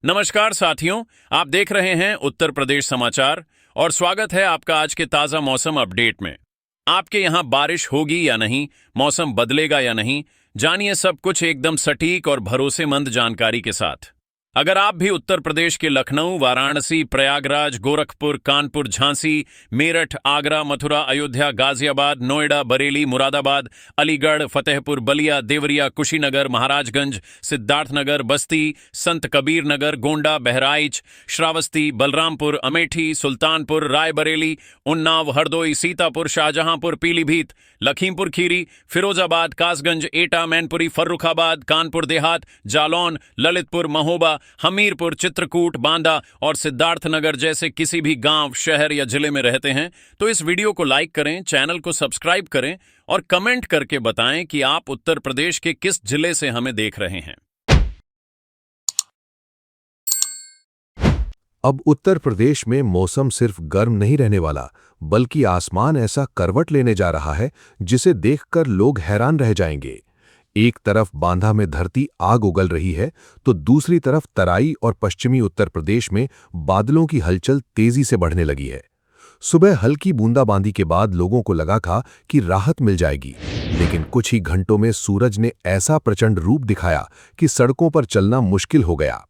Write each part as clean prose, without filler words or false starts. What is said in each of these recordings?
नमस्कार साथियों, आप देख रहे हैं उत्तर प्रदेश समाचार और स्वागत है आपका आज के ताजा मौसम अपडेट में। आपके यहां बारिश होगी या नहीं, मौसम बदलेगा या नहीं, जानिए सब कुछ एकदम सटीक और भरोसेमंद जानकारी के साथ। अगर आप भी उत्तर प्रदेश के लखनऊ, वाराणसी, प्रयागराज, गोरखपुर, कानपुर, झांसी, मेरठ, आगरा, मथुरा, अयोध्या, गाजियाबाद, नोएडा, बरेली, मुरादाबाद, अलीगढ़, फतेहपुर, बलिया, देवरिया, कुशीनगर, महाराजगंज, सिद्धार्थनगर, बस्ती, संत कबीर नगर, गोंडा, बहराइच, श्रावस्ती, बलरामपुर, अमेठी, सुल्तानपुर, रायबरेली, उन्नाव, हरदोई, सीतापुर, शाहजहांपुर, पीलीभीत, लखीमपुर खीरी, फिरोजाबाद, कासगंज, एटा, मैनपुरी, फर्रुखाबाद, कानपुर देहात, जालौन, ललितपुर, महोबा, हमीरपुर, चित्रकूट, बांदा और सिद्धार्थनगर जैसे किसी भी गांव, शहर या जिले में रहते हैं तो इस वीडियो को लाइक करें, चैनल को सब्सक्राइब करें और कमेंट करके बताएं कि आप उत्तर प्रदेश के किस जिले से हमें देख रहे हैं। अब उत्तर प्रदेश में मौसम सिर्फ गर्म नहीं रहने वाला, बल्कि आसमान ऐसा करवट लेने जा रहा है जिसे देखकर लोग हैरान रह जाएंगे। एक तरफ बांदा में धरती आग उगल रही है, तो दूसरी तरफ तराई और पश्चिमी उत्तर प्रदेश में बादलों की हलचल तेजी से बढ़ने लगी है। सुबह हल्की बूंदाबांदी के बाद लोगों को लगा था कि राहत मिल जाएगी, लेकिन कुछ ही घंटों में सूरज ने ऐसा प्रचंड रूप दिखाया कि सड़कों पर चलना मुश्किल हो गया।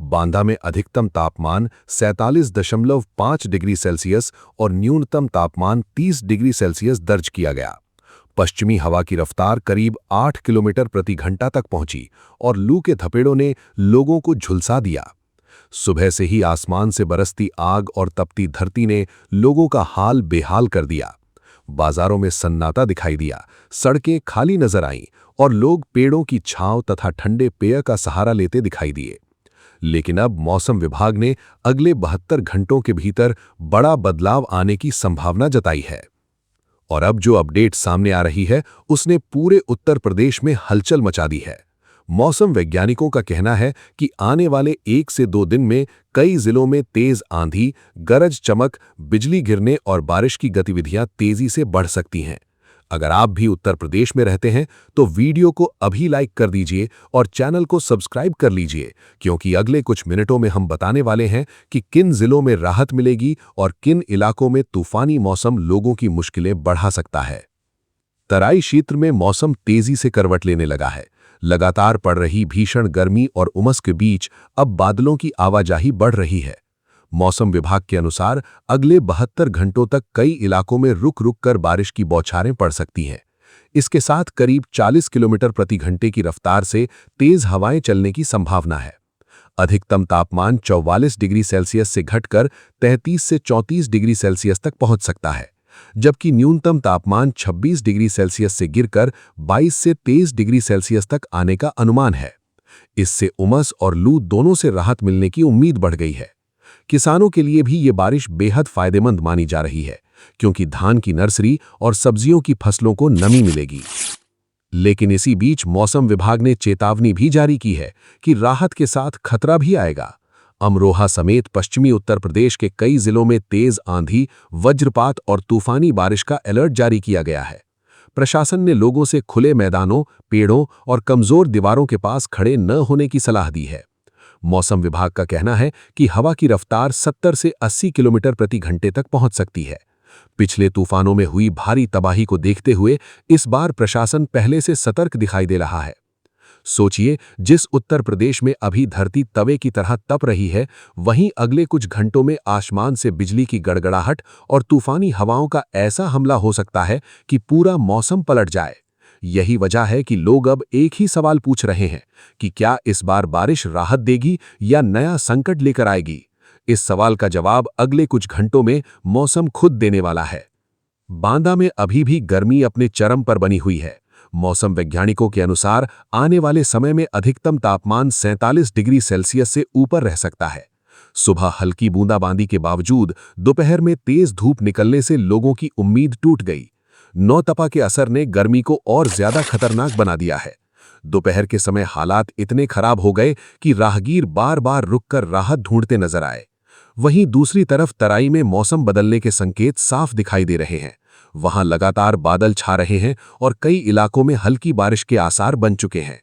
बांदा में अधिकतम तापमान 47.5 डिग्री सेल्सियस और न्यूनतम तापमान 30 डिग्री सेल्सियस दर्ज किया गया। पश्चिमी हवा की रफ्तार करीब 8 किलोमीटर प्रति घंटा तक पहुंची और लू के थपेड़ों ने लोगों को झुलसा दिया। सुबह से ही आसमान से बरसती आग और तपती धरती ने लोगों का हाल बेहाल कर दिया। बाजारों में सन्नाटा दिखाई दिया, सड़कें खाली नजर आईं और लोग पेड़ों की छांव तथा ठंडे पेय का सहारा लेते दिखाई दिए। लेकिन अब मौसम विभाग ने अगले 72 घंटों के भीतर बड़ा बदलाव आने की संभावना जताई है। और अब जो अपडेट सामने आ रही है उसने पूरे उत्तर प्रदेश में हलचल मचा दी है। मौसम वैज्ञानिकों का कहना है कि आने वाले 1 से 2 दिन में कई जिलों में तेज आंधी, गरज चमक, बिजली गिरने और बारिश की गतिविधियां तेजी से बढ़ सकती हैं। अगर आप भी उत्तर प्रदेश में रहते हैं तो वीडियो को अभी लाइक कर दीजिए और चैनल को सब्सक्राइब कर लीजिए, क्योंकि अगले कुछ मिनटों में हम बताने वाले हैं कि किन जिलों में राहत मिलेगी और किन इलाकों में तूफानी मौसम लोगों की मुश्किलें बढ़ा सकता है। तराई क्षेत्र में मौसम तेजी से करवट लेने लगा है। लगातार पड़ रही भीषण गर्मी और उमस के बीच अब बादलों की आवाजाही बढ़ रही है। मौसम विभाग के अनुसार अगले 72 घंटों तक कई इलाकों में रुक रुक कर बारिश की बौछारें पड़ सकती हैं। इसके साथ करीब 40 किलोमीटर प्रति घंटे की रफ्तार से तेज हवाएं चलने की संभावना है। अधिकतम तापमान 44 डिग्री सेल्सियस से घटकर 33 से 34 डिग्री सेल्सियस तक पहुंच सकता है, जबकि न्यूनतम तापमान 26 डिग्री सेल्सियस से गिरकर 22 से 23 डिग्री सेल्सियस तक आने का अनुमान है। इससे उमस और लू दोनों से राहत मिलने की उम्मीद बढ़ गई है। किसानों के लिए भी ये बारिश बेहद फायदेमंद मानी जा रही है, क्योंकि धान की नर्सरी और सब्जियों की फसलों को नमी मिलेगी। लेकिन इसी बीच मौसम विभाग ने चेतावनी भी जारी की है कि राहत के साथ खतरा भी आएगा। अमरोहा समेत पश्चिमी उत्तर प्रदेश के कई जिलों में तेज आंधी, वज्रपात और तूफानी बारिश का अलर्ट जारी किया गया है। प्रशासन ने लोगों से खुले मैदानों, पेड़ों और कमजोर दीवारों के पास खड़े न होने की सलाह दी है। मौसम विभाग का कहना है कि हवा की रफ्तार 70 से 80 किलोमीटर प्रति घंटे तक पहुंच सकती है। पिछले तूफानों में हुई भारी तबाही को देखते हुए इस बार प्रशासन पहले से सतर्क दिखाई दे रहा है। सोचिए, जिस उत्तर प्रदेश में अभी धरती तवे की तरह तप रही है, वहीं अगले कुछ घंटों में आसमान से बिजली की गड़गड़ाहट और तूफानी हवाओं का ऐसा हमला हो सकता है कि पूरा मौसम पलट जाए। यही वजह है कि लोग अब एक ही सवाल पूछ रहे हैं कि क्या इस बार बारिश राहत देगी या नया संकट लेकर आएगी। इस सवाल का जवाब अगले कुछ घंटों में मौसम खुद देने वाला है। बांदा में अभी भी गर्मी अपने चरम पर बनी हुई है। मौसम वैज्ञानिकों के अनुसार आने वाले समय में अधिकतम तापमान 47 डिग्री सेल्सियस से ऊपर रह सकता है। सुबह हल्की बूंदाबांदी के बावजूद दोपहर में तेज धूप निकलने से लोगों की उम्मीद टूट गई। नौतपा के असर ने गर्मी को और ज्यादा खतरनाक बना दिया है। दोपहर के समय हालात इतने खराब हो गए कि राहगीर बार बार रुककर राहत ढूंढते नजर आए। वहीं दूसरी तरफ तराई में मौसम बदलने के संकेत साफ दिखाई दे रहे हैं। वहां लगातार बादल छा रहे हैं और कई इलाकों में हल्की बारिश के आसार बन चुके हैं।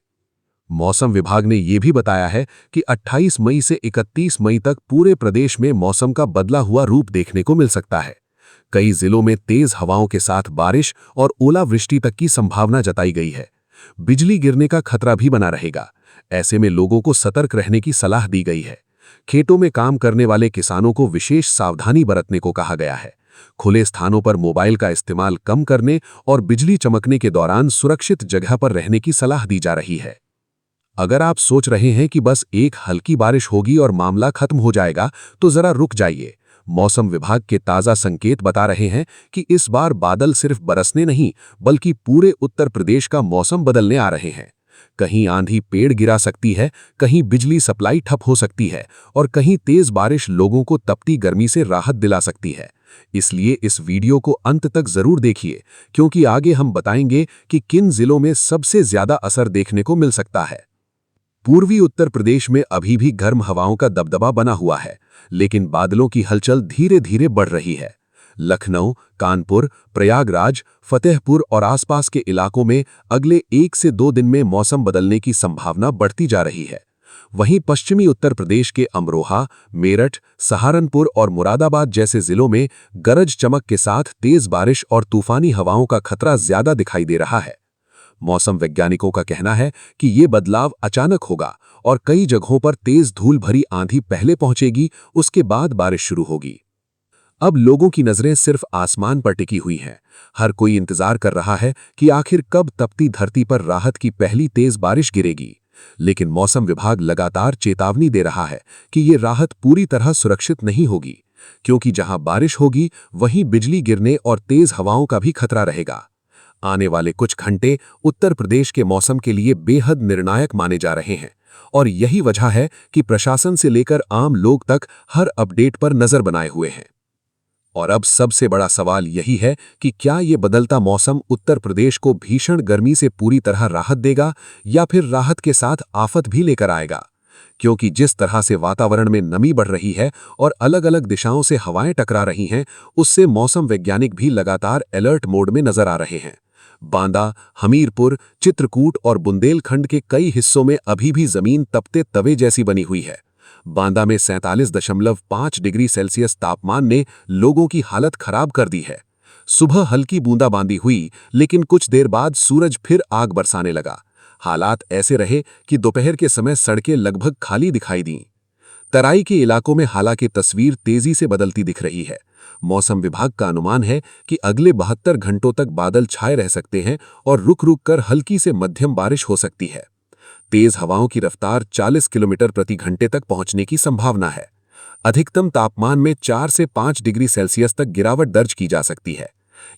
मौसम विभाग ने यह भी बताया है कि 28 मई से 31 मई तक पूरे प्रदेश में मौसम का बदला हुआ रूप देखने को मिल सकता है। कई जिलों में तेज हवाओं के साथ बारिश और ओलावृष्टि तक की संभावना जताई गई है। बिजली गिरने का खतरा भी बना रहेगा। ऐसे में लोगों को सतर्क रहने की सलाह दी गई है। खेतों में काम करने वाले किसानों को विशेष सावधानी बरतने को कहा गया है। खुले स्थानों पर मोबाइल का इस्तेमाल कम करने और बिजली चमकने के दौरान सुरक्षित जगह पर रहने की सलाह दी जा रही है। अगर आप सोच रहे हैं कि बस एक हल्की बारिश होगी और मामला खत्म हो जाएगा, तो जरा रुक जाइए। मौसम विभाग के ताजा संकेत बता रहे हैं कि इस बार बादल सिर्फ बरसने नहीं, बल्कि पूरे उत्तर प्रदेश का मौसम बदलने आ रहे हैं। कहीं आंधी पेड़ गिरा सकती है, कहीं बिजली सप्लाई ठप हो सकती है और कहीं तेज बारिश लोगों को तपती गर्मी से राहत दिला सकती है। इसलिए इस वीडियो को अंत तक जरूर देखिए, क्योंकि आगे हम बताएंगे कि किन जिलों में सबसे ज्यादा असर देखने को मिल सकता है। पूर्वी उत्तर प्रदेश में अभी भी गर्म हवाओं का दबदबा बना हुआ है, लेकिन बादलों की हलचल धीरे धीरे बढ़ रही है। लखनऊ, कानपुर, प्रयागराज, फतेहपुर और आसपास के इलाकों में अगले 1 से 2 दिन में मौसम बदलने की संभावना बढ़ती जा रही है। वहीं पश्चिमी उत्तर प्रदेश के अमरोहा, मेरठ, सहारनपुर और मुरादाबाद जैसे जिलों में गरज चमक के साथ तेज बारिश और तूफानी हवाओं का खतरा ज्यादा दिखाई दे रहा है। मौसम वैज्ञानिकों का कहना है कि ये बदलाव अचानक होगा और कई जगहों पर तेज धूल भरी आंधी पहले पहुंचेगी, उसके बाद बारिश शुरू होगी। अब लोगों की नजरें सिर्फ आसमान पर टिकी हुई हैं। हर कोई इंतजार कर रहा है कि आखिर कब तपती धरती पर राहत की पहली तेज बारिश गिरेगी। लेकिन मौसम विभाग लगातार चेतावनी दे रहा है कि ये राहत पूरी तरह सुरक्षित नहीं होगी, क्योंकि जहां बारिश होगी वहीं बिजली गिरने और तेज हवाओं का भी खतरा रहेगा। आने वाले कुछ घंटे उत्तर प्रदेश के मौसम के लिए बेहद निर्णायक माने जा रहे हैं और यही वजह है कि प्रशासन से लेकर आम लोग तक हर अपडेट पर नजर बनाए हुए हैं। और अब सबसे बड़ा सवाल यही है कि क्या ये बदलता मौसम उत्तर प्रदेश को भीषण गर्मी से पूरी तरह राहत देगा या फिर राहत के साथ आफत भी लेकर आएगा। क्योंकि जिस तरह से वातावरण में नमी बढ़ रही है और अलग-अलग दिशाओं से हवाएं टकरा रही हैं, उससे मौसम वैज्ञानिक भी लगातार अलर्ट मोड में नजर आ रहे हैं। बांदा, हमीरपुर, चित्रकूट और बुंदेलखंड के कई हिस्सों में अभी भी जमीन तपते तवे जैसी बनी हुई है। बांदा में 47.5 डिग्री सेल्सियस तापमान ने लोगों की हालत खराब कर दी है। सुबह हल्की बूंदाबांदी हुई, लेकिन कुछ देर बाद सूरज फिर आग बरसाने लगा। हालात ऐसे रहे कि दोपहर के समय सड़कें लगभग खाली दिखाई दीं। तराई के इलाकों में हालांकि तस्वीर तेजी से बदलती दिख रही है। मौसम विभाग का अनुमान है कि अगले 72 घंटों तक बादल छाए रह सकते हैं और रुक-रुक कर हल्की से मध्यम बारिश हो सकती है। तेज हवाओं की रफ्तार 40 किलोमीटर प्रति घंटे तक पहुंचने की संभावना है। अधिकतम तापमान में 4 से 5 डिग्री सेल्सियस तक गिरावट दर्ज की जा सकती है।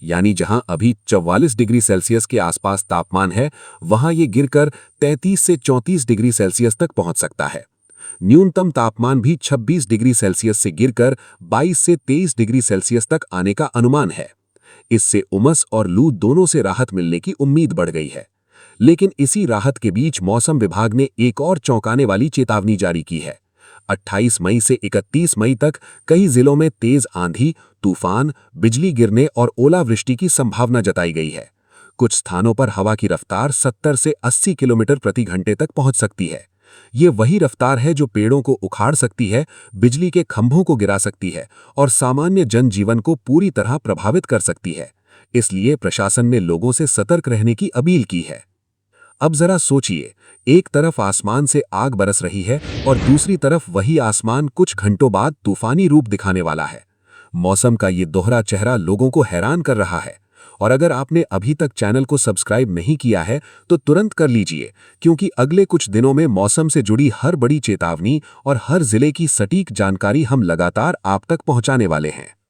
यानी जहां अभी 44 डिग्री सेल्सियस के आसपास तापमान है, वहां ये गिरकर 33 से 34 डिग्री सेल्सियस तक पहुंच सकता है। न्यूनतम तापमान भी 26 डिग्री सेल्सियस से गिरकर 22 से 23 डिग्री सेल्सियस तक आने का अनुमान है। इससे उमस और लू दोनों से राहत मिलने की उम्मीद बढ़ गई है। लेकिन इसी राहत के बीच मौसम विभाग ने एक और चौंकाने वाली चेतावनी जारी की है। 28 मई से 31 मई तक कई जिलों में तेज आंधी, तूफान, बिजली गिरने और ओलावृष्टि की संभावना जताई गई है। कुछ स्थानों पर हवा की रफ्तार 70 से 80 किलोमीटर प्रति घंटे तक पहुंच सकती है। ये वही रफ्तार है जो पेड़ों को उखाड़ सकती है, बिजली के खंभों को गिरा सकती है और सामान्य जनजीवन को पूरी तरह प्रभावित कर सकती है। इसलिए प्रशासन ने लोगों से सतर्क रहने की अपील की है। अब जरा सोचिए, एक तरफ आसमान से आग बरस रही है और दूसरी तरफ वही आसमान कुछ घंटों बाद तूफानी रूप दिखाने वाला है। मौसम का ये दोहरा चेहरा लोगों को हैरान कर रहा है। और अगर आपने अभी तक चैनल को सब्सक्राइब नहीं किया है तो तुरंत कर लीजिए, क्योंकि अगले कुछ दिनों में मौसम से जुड़ी हर बड़ी चेतावनी और हर जिले की सटीक जानकारी हम लगातार आप तक पहुंचाने वाले हैं।